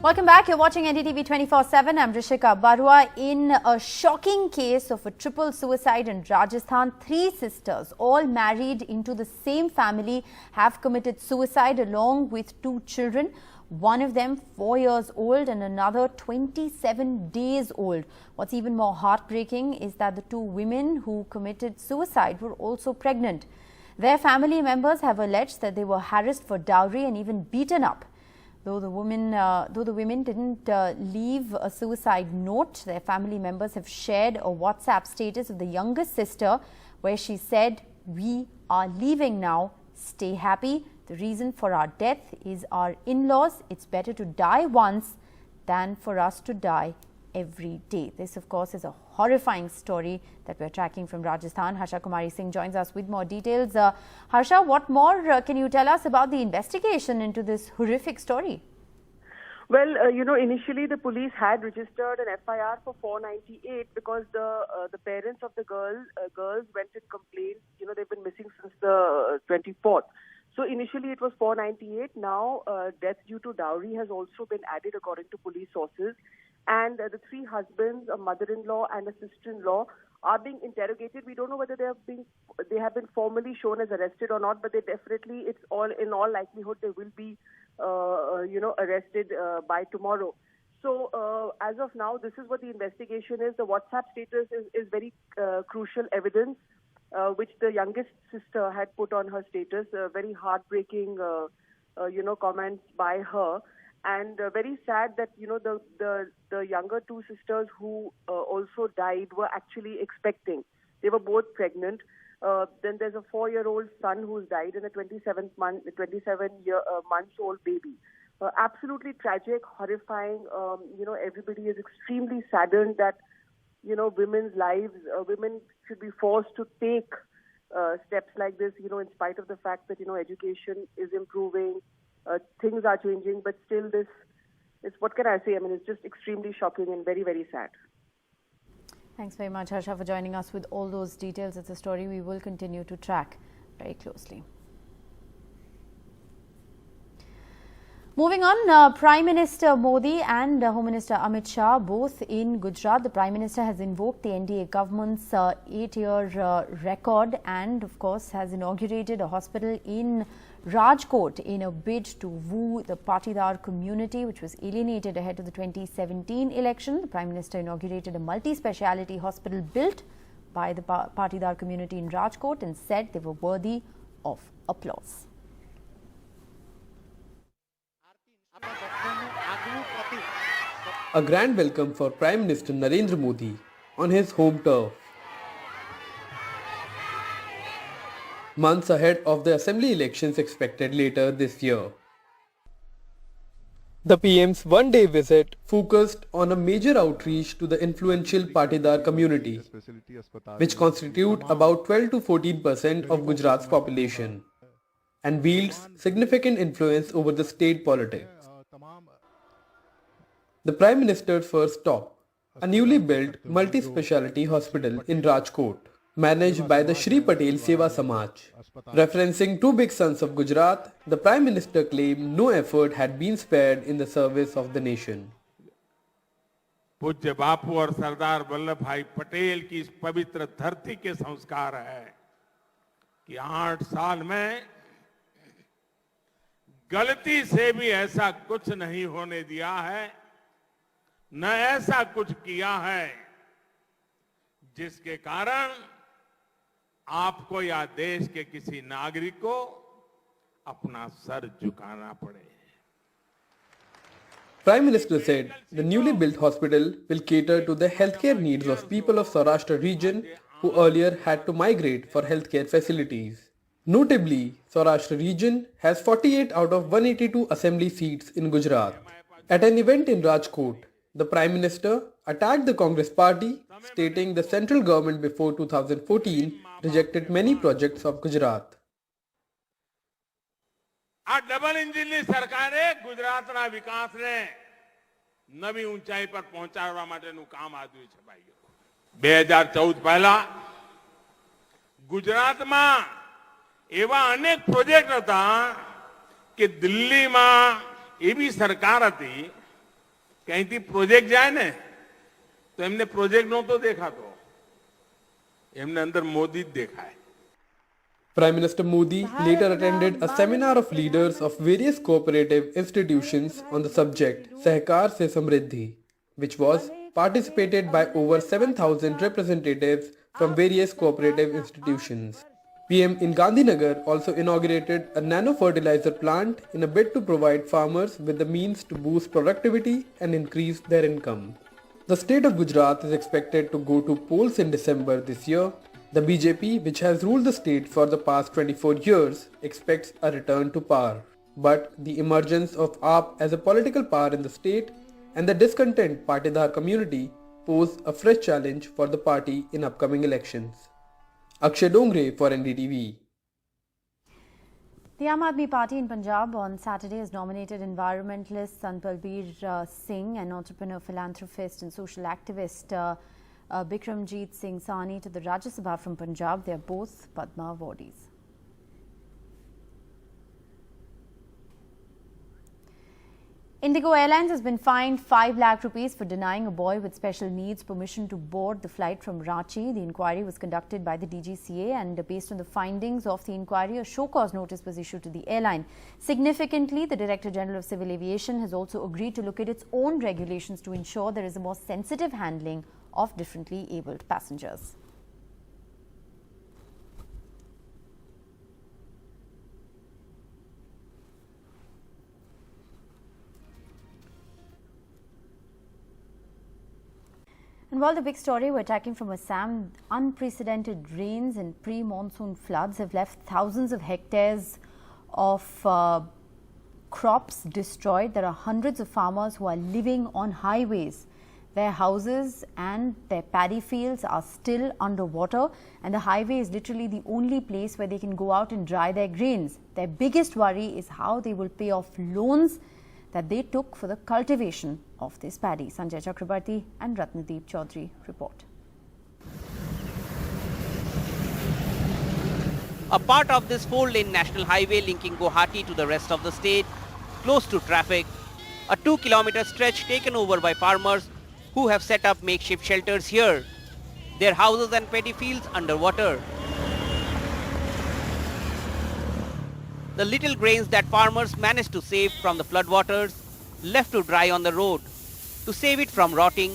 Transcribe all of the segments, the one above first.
Welcome back. You're watching NDTV 24/7. I'm Rishika Barua. In a shocking case of a triple suicide in Rajasthan, 3 sisters, all married into the same family, have committed suicide along with 2 children. One of them 4 years old and another 27 days old. What's even more heartbreaking is that the 2 women who committed suicide were also pregnant. Their family members have alleged that they were harassed for dowry and even beaten up. Though the women didn't leave a suicide note, their family members have shared a WhatsApp status of the youngest sister where she said, "We are leaving now. Stay happy. The reason for our death is our in-laws. It's better to die once than for us to die every day." This, of course, is a horrifying story that we're tracking from Rajasthan. Harsha Kumari Singh joins us with more details. Harsha, what more can you tell us about the investigation into this horrific story? Well, initially the police had registered an FIR for 498 because the parents of the girls went and complained. They've been missing since the 24th. So initially it was 498. Now death due to dowry has also been added according to police sources. And the 3 husbands, a mother-in-law and a sister-in-law, are being interrogated. We don't know whether they have been formally shown as arrested or not, but they definitely, in all likelihood, they will be, arrested by tomorrow. So as of now, this is what the investigation is. The WhatsApp status is very crucial evidence, which the youngest sister had put on her status. Very heartbreaking, comments by her. And very sad that, the younger 2 sisters who also died were actually expecting. They were both pregnant. Then there's a 4-year-old son who's died and a 27 months old baby. Absolutely tragic, horrifying. Everybody is extremely saddened that, women's lives, women should be forced to take steps like this, in spite of the fact that, education is improving. Things are changing, but still what can I say? I mean, it's just extremely shocking and very, very sad. Thanks very much, Harsha, for joining us with all those details. It's a story we will continue to track very closely. Moving on, Prime Minister Modi and Home Minister Amit Shah, both in Gujarat. The Prime Minister has invoked the NDA government's 8-year record and, of course, has inaugurated a hospital in Rajkot in a bid to woo the Patidar community, which was alienated ahead of the 2017 election. The Prime Minister inaugurated a multi-speciality hospital built by the Patidar community in Rajkot and said they were worthy of applause. A grand welcome for Prime Minister Narendra Modi on his home turf. Months ahead of the assembly elections expected later this year. The PM's one-day visit focused on a major outreach to the influential Patidar community, which constitute about 12 to 14% of Gujarat's population and wields significant influence over the state politics. The Prime Minister's first stop, a newly built multi-speciality hospital in Rajkot, managed by the Shri Patel Seva Samaj. Referencing 2 big sons of Gujarat, the Prime Minister claimed no effort had been spared in the service of the nation. पूज्य बापू और सरदार वल्लभ भाई पटेल की इस पवित्र धरती के संस्कार है कि 8 साल में गलती से भी ऐसा कुछ नहीं होने दिया है, न ऐसा कुछ किया है जिसके कारण आपको या देश के किसी नागरिक को अपना सर झुकाना पड़े. Prime Minister said the newly built hospital will cater to the healthcare needs of people of Saurashtra region who earlier had to migrate for healthcare facilities. Notably, Saurashtra region has 48 out of 182 assembly seats in Gujarat. At an event in Rajkot, the Prime Minister attacked the Congress party, stating the central government before 2014 rejected many projects of Gujarat. આ double એન્જિનની સરકારે ગુજરાતના વિકાસને નવી ઊંચાઈ પર પહોંચાડવા માટેનું કામ આદર્યું છે ભાઈઓ. 2014 પહેલા ગુજરાતમાં એવા અનેક પ્રોજેક્ટ હતા કે દિલ્હીમાં એવી સરકાર હતી ક્યાંયથી પ્રોજેક્ટ જાય ને તો એમને પ્રોજેક્ટ નહોતો દેખાતો, એમને અંદર મોદી જ દેખાય. Prime Minister Modi later attended a seminar of leaders of various cooperative institutions on the subject Sahkar Se Samriddhi, which was participated by over 7,000 representatives from various cooperative institutions. PM in Gandhinagar also inaugurated a nano fertilizer plant in a bid to provide farmers with the means to boost productivity and increase their income. The state of Gujarat is expected to go to polls in December this year. The BJP, which has ruled the state for the past 24 years, expects a return to power. But the emergence of AAP as a political power in the state and the discontent Patidar community pose a fresh challenge for the party in upcoming elections. Akshay Dongre for NDTV. The Aam Aadmi Party in Punjab on Saturday has nominated environmentalist Sanpalbir Singh and entrepreneur, philanthropist and social activist Bikramjeet Singh Sani to the Rajya Sabha from Punjab. They are both Padma awardees. Indigo Airlines has been fined 5 lakh rupees for denying a boy with special needs permission to board the flight from Ranchi. The inquiry was conducted by the DGCA and based on the findings of the inquiry, a show cause notice was issued to the airline. Significantly, the Director General of Civil Aviation has also agreed to look at its own regulations to ensure there is a more sensitive handling of differently abled passengers. And while the big story we're tracking from Assam, unprecedented rains and pre-monsoon floods have left thousands of hectares of crops destroyed. There are hundreds of farmers who are living on highways. Their houses and their paddy fields are still underwater, and the highway is literally the only place where they can go out and dry their grains. Their biggest worry is how they will pay off loans that they took for the cultivation of this paddy. Sanjay Chakrabarti and Ratnadeep Chaudhary report. A part of this 4-lane national highway linking Guwahati to the rest of the state, close to traffic, a 2-kilometer stretch taken over by farmers who have set up makeshift shelters here. Their houses and paddy fields underwater. The little grains that farmers managed to save from the floodwaters left to dry on the road to save it from rotting.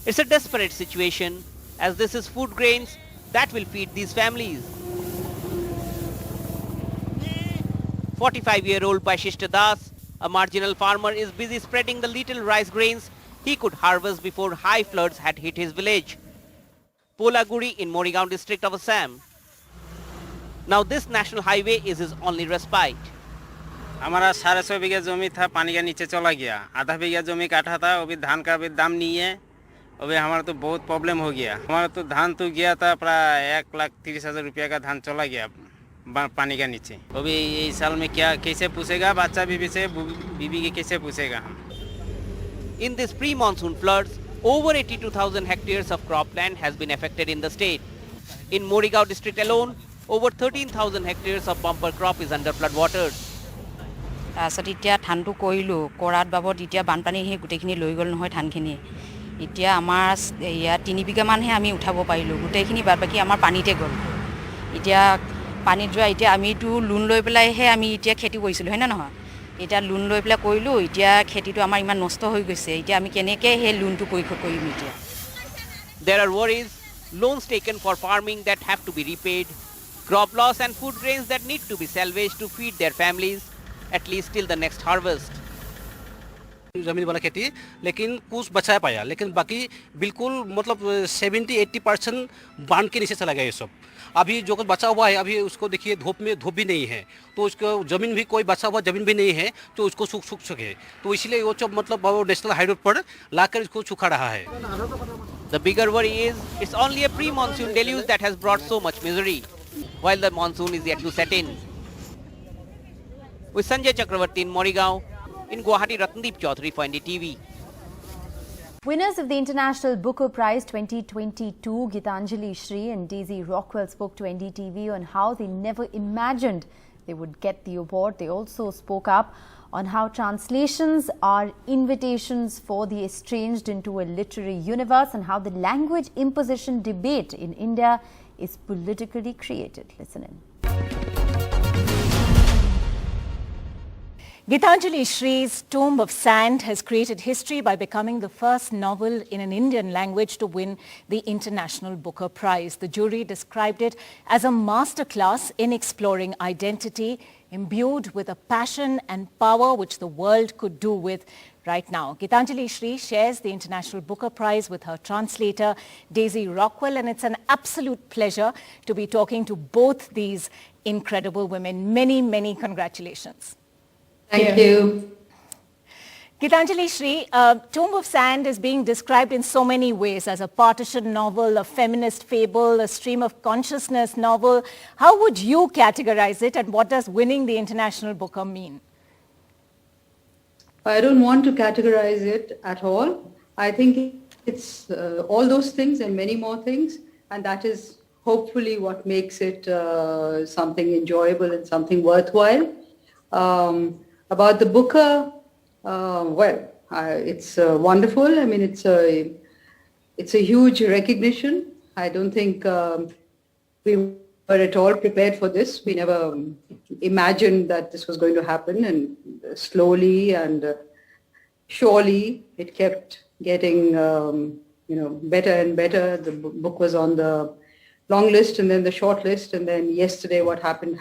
It's a desperate situation as this is food grains that will feed these families. 45-year-old Baishishta Das, a marginal farmer, is busy spreading the little rice grains he could harvest before high floods had hit his village, Polaguri in Morigaon district of Assam. Now this national highway is his only respite. हमारा 650 बीघा जमी था, पानी के नीचे चला गया. आधा बीघा जमी काटा था, अभी धान का भी दाम नहीं है. अभी हमारा तो बहुत प्रॉब्लम हो गया. हमारा तो धान तो गया था, प्राय 1,30,000 रुपया का धान चला गया पानी के नीचे. अभी इस साल में क्या कैसे पूछेगा बच्चा बीबी से, बीबी के कैसे पूछेगा हम. In this pre-monsoon floods, over 82,000 hectares of cropland has been affected in the state. In Morigaon district alone, over 13,000 hectares of bumper crop is under floodwaters. তাৰপিছত এতিয়া ধানটো কৰিলোঁ, কৰাত বাবদ এতিয়া বানপানী সেই গোটেইখিনি লৈ গ'ল নহয় ধানখিনি. এতিয়া আমাৰ ইয়াত 3 বিঘামানহে আমি উঠাব পাৰিলোঁ, গোটেইখিনি বাদ বাকী আমাৰ পানীতে গ'ল. এতিয়া পানীত যোৱা এতিয়া আমিতো লোন লৈ পেলাইহে আমি এতিয়া খেতি কৰিছিলোঁ, হয় নে নহয়? এতিয়া লোন লৈ পেলাই কৰিলোঁ, এতিয়া খেতিটো আমাৰ ইমান নষ্ট হৈ গৈছে. এতিয়া আমি কেনেকৈ সেই লোনটো পৰিশোধ কৰিম এতিয়া? There are worries, loans taken for farming that have to be repaid, crop loss and food grains that need to be salvaged to feed their families, at least till the next harvest. जमीन वाला खेती लेकिन कुछ बचा पाया, लेकिन बाकी बिल्कुल मतलब 70-80% बांध के नीचे चला गया ये सब. अभी जो कुछ बचा हुआ है अभी उसको देखिए धूप भी नहीं है, तो उसको ज़मीन भी कोई बचा हुआ ज़मीन भी नहीं है, तो उसको सूख सके. तो इसलिए वो सब मतलब नेशनल हाईवे पर लाकर इसको सूखा रहा है. The bigger worry is it's only a pre-monsoon deluge that has brought so much misery, while the monsoon is yet to set in. With Sanjay Chakrabarti in Morigaon, in Guwahati, Ratnadeep Chaudhary for NDTV. Winners of the International Booker Prize 2022, Gitanjali Shri and Daisy Rockwell, spoke to NDTV on how they never imagined they would get the award. They also spoke up on how translations are invitations for the estranged into a literary universe and how the language imposition debate in India is politically created. Listen in. Gitanjali Shree's Tomb of Sand has created history by becoming the first novel in an Indian language to win the International Booker Prize. The jury described it as a masterclass in exploring identity, imbued with a passion and power which the world could do with right now. Gitanjali Shree shares the International Booker Prize with her translator, Daisy Rockwell, and it's an absolute pleasure to be talking to both these incredible women. Many, many congratulations. Thank you. Gitanjali Shree, Tomb of Sand is being described in so many ways as a partition novel, a feminist fable, a stream of consciousness novel. How would you categorize it, and what does winning the International Booker mean? I don't want to categorize it at all. I think it's all those things and many more things, and that is hopefully what makes it something enjoyable and something worthwhile. About the Booker, it's wonderful. I mean, it's a huge recognition. I don't think we were at all prepared for this. We never imagined that this was going to happen, and slowly and surely it kept getting better and better. The book was on the long list and then the short list, and then yesterday what happened,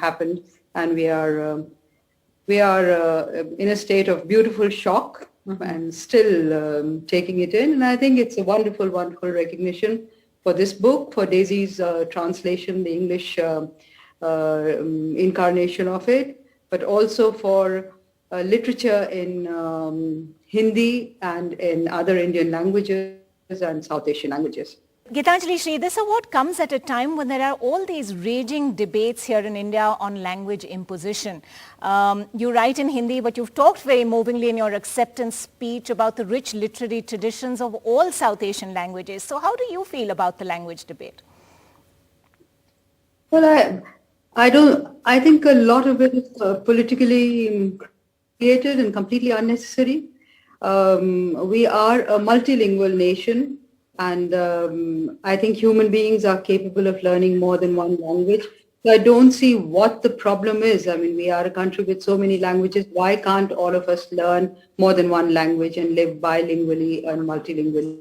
and we are in a state of beautiful shock and still taking it in. And I think it's a wonderful, wonderful recognition for this book, for Daisy's translation, the English incarnation of it, but also for literature in Hindi and in other Indian languages and South Asian languages. Gitanjali Shree, this award comes at a time when there are all these raging debates here in India on language imposition. You write in Hindi, but you've talked very movingly in your acceptance speech about the rich literary traditions of all South Asian languages. So how do you feel about the language debate? Well, I think a lot of it is politically created and completely unnecessary. We are a multilingual nation. And I think human beings are capable of learning more than one language. So I don't see what the problem is. I mean, we are a country with so many languages. Why can't all of us learn more than one language and live bilingually and multilingually,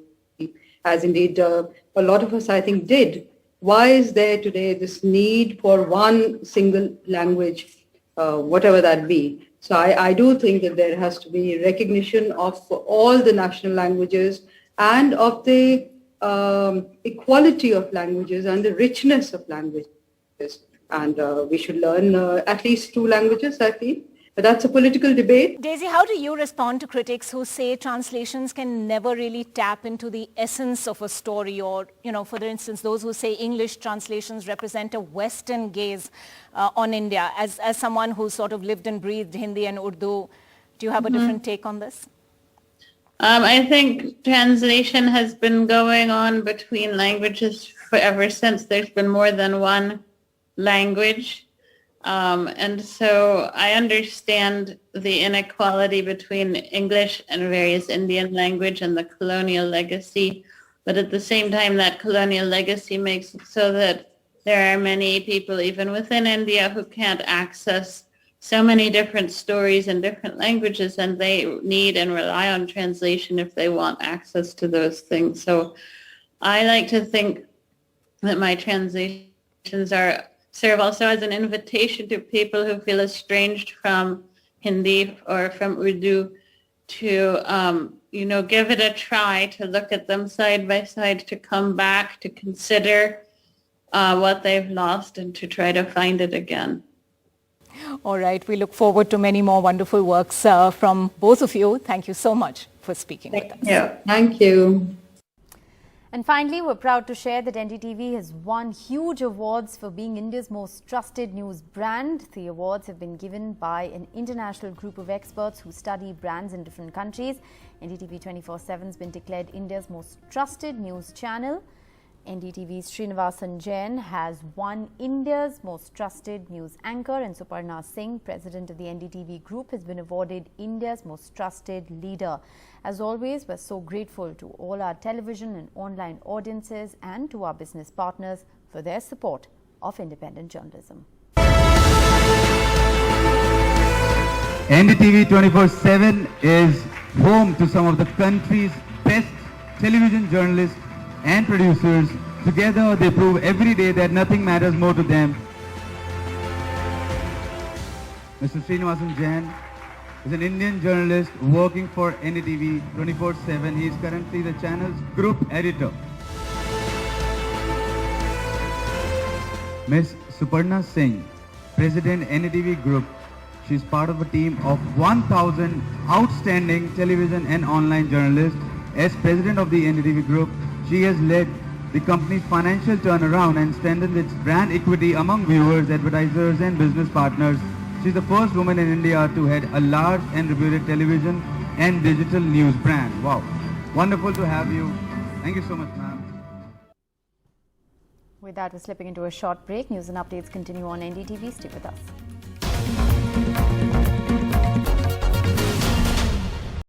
as indeed a lot of us, I think, did? Why is there today this need for one single language, whatever that be? So I do think that there has to be recognition of all the national languages and of the equality of languages and the richness of languages. And we should learn at least 2 languages, I feel. But that's a political debate. Daisy, how do you respond to critics who say translations can never really tap into the essence of a story? Or, for instance, those who say English translations represent a Western gaze on India. As someone who sort of lived and breathed Hindi and Urdu, do you have a different take on this? I think translation has been going on between languages ever since there's been more than one language. And so I understand the inequality between English and various Indian language and the colonial legacy. But at the same time, that colonial legacy makes it so that there are many people, even within India, who can't access so many different stories in different languages, and they need and rely on translation if they want access to those things. So I like to think that my translations serve also as an invitation to people who feel estranged from Hindi or from Urdu to, give it a try, to look at them side by side, to come back, to consider what they've lost and to try to find it again. All right. We look forward to many more wonderful works from both of you. Thank you so much for speaking with us. Yeah, thank you. And finally, we're proud to share that NDTV has won huge awards for being India's most trusted news brand. The awards have been given by an international group of experts who study brands in different countries. NDTV 24/7 has been declared India's most trusted news channel. NDTV's Srinivasan Jain has won India's most trusted news anchor, and Suparna Singh, president of the NDTV group, has been awarded India's most trusted leader. As always, we're so grateful to all our television and online audiences and to our business partners for their support of independent journalism. NDTV 24/7 is home to some of the country's best television journalists and producers. Together they prove every day that nothing matters more to them. Mr. Srinivasan Jain is an Indian journalist working for NDTV 24/7. He is currently the channel's group editor. Ms. Suparna Singh, President NDTV Group. She is part of a team of 1,000 outstanding television and online journalists. As President of the NDTV Group, she has led the company's financial turnaround and strengthened its brand equity among viewers, advertisers and business partners. She is the first woman in India to head a large and reputed television and digital news brand. Wow. Wonderful to have you. Thank you so much, ma'am. With that, we're slipping into a short break. News and updates continue on NDTV. Stay with us.